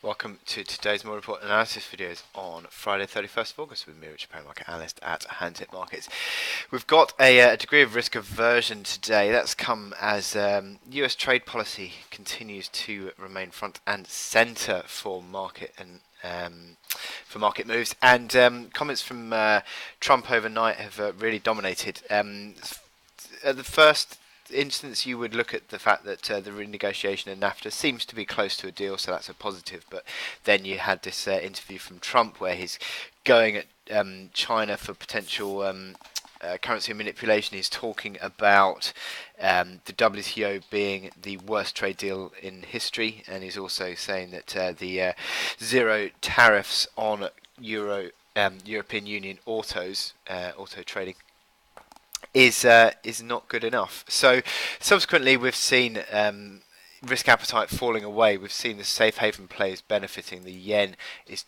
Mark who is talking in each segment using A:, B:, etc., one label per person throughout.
A: Welcome to today's More Report analysis videos on Friday 31st of August with me, Richard Perry, market analyst at Hantec Markets. We've got a degree of risk aversion today. That's come as US trade policy continues to remain front and centre for market and for market moves, and comments from Trump overnight have really dominated. At the first instance, you would look at the fact that the renegotiation of NAFTA seems to be close to a deal, so that's a positive. But then you had this interview from Trump where he's going at China for potential currency manipulation. He's talking about the WTO being the worst trade deal in history, and he's also saying that the zero tariffs on European Union auto trading is not good enough. So subsequently, we've seen risk appetite falling away. We've seen the safe haven players benefiting. The yen is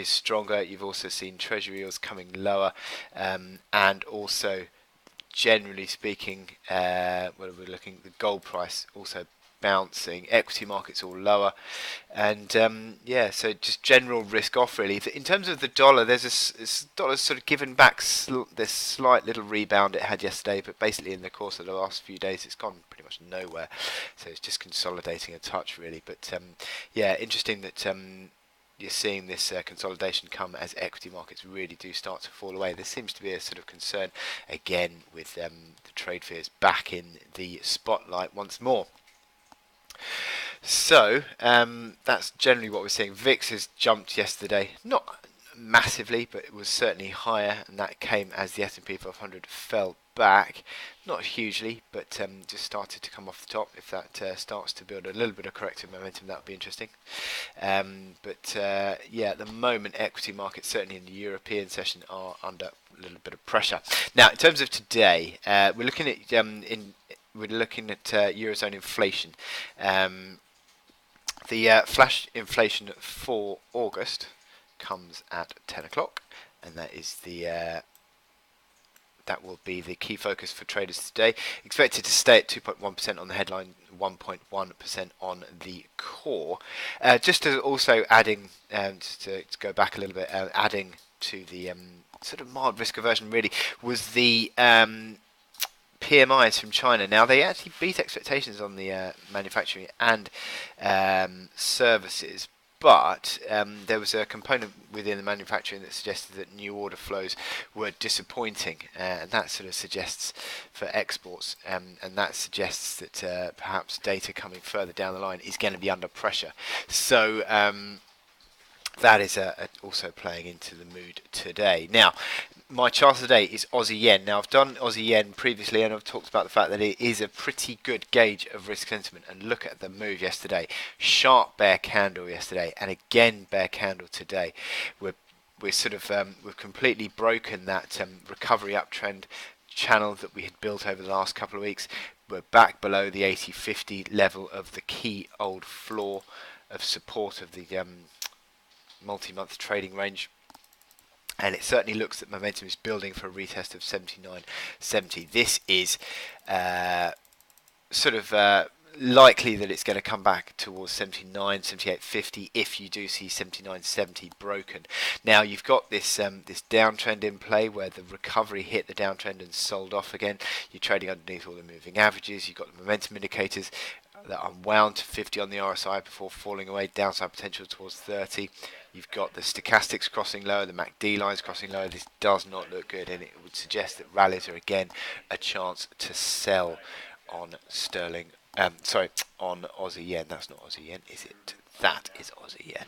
A: stronger. You've also seen treasury yields coming lower, and also generally speaking, where we're looking, the gold price also bouncing, equity markets all lower, and so just general risk off really. In terms of the dollar, there's dollar's sort of given back this slight little rebound it had yesterday, but basically in the course of the last few days it's gone pretty much nowhere, so it's just consolidating a touch really. But interesting that you're seeing this consolidation come as equity markets really do start to fall away. There seems to be a sort of concern again with the trade fears back in the spotlight once more. So that's generally what we're seeing. VIX has jumped yesterday, not massively, but it was certainly higher, and that came as the S&P 500 fell back, not hugely, but just started to come off the top. If that starts to build a little bit of corrective momentum, that would be interesting. At the moment, equity markets, certainly in the European session, are under a little bit of pressure. Now, in terms of today, we're looking at Eurozone inflation. The flash inflation for August comes at 10 o'clock, and that is that will be the key focus for traders today. Expected to stay at 2.1% on the headline, 1.1% on the core. Just to also adding, just to go back a little bit, adding to the sort of mild risk aversion really was the PMIs from China. Now they actually beat expectations on the manufacturing and services, but there was a component within the manufacturing that suggested that new order flows were disappointing, and that sort of suggests for exports, and that suggests that perhaps data coming further down the line is going to be under pressure. So that is also playing into the mood today. Now, my chart today is Aussie yen. Now, I've done Aussie yen previously, and I've talked about the fact that it is a pretty good gauge of risk sentiment. And look at the move yesterday. Sharp bear candle yesterday, and again bear candle today. We've completely broken that recovery uptrend channel that we had built over the last couple of weeks. We're back below the 80-50 level of the key old floor of support of the multi-month trading range, and it certainly looks that momentum is building for a retest of 79.70. This is likely that it's going to come back towards 79, 78.50 if you do see 79.70 broken. Now you've got this this downtrend in play where the recovery hit the downtrend and sold off again. You're trading underneath all the moving averages. You've got the momentum indicators that unwound to 50 on the RSI before falling away, downside potential towards 30. You've got the stochastics crossing lower, the MACD lines crossing lower. This does not look good, and it would suggest that rallies are again a chance to sell on sterling. On Aussie yen. That's not Aussie yen, is it? That is Aussie yen.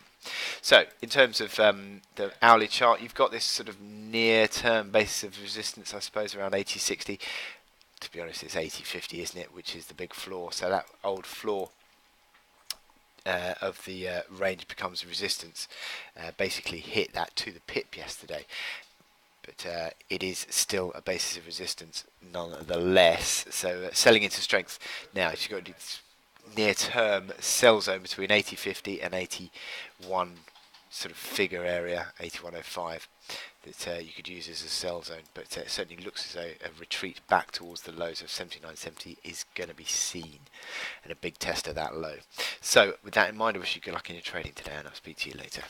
A: So, in terms of the hourly chart, you've got this sort of near-term basis of resistance, I suppose, around 80.60. To be honest, it's 80.50, isn't it? Which is the big floor. So that old floor of the range becomes resistance. Basically hit that to the pip yesterday. But it is still a basis of resistance nonetheless. So selling into strength now. You've got near-term sell zone between 80.50 and 81 sort of figure area, 8105, that you could use as a sell zone, but it certainly looks as though a retreat back towards the lows of 79.70 is going to be seen, and a big test of that low. So with that in mind, I wish you good luck in your trading today, and I'll speak to you later.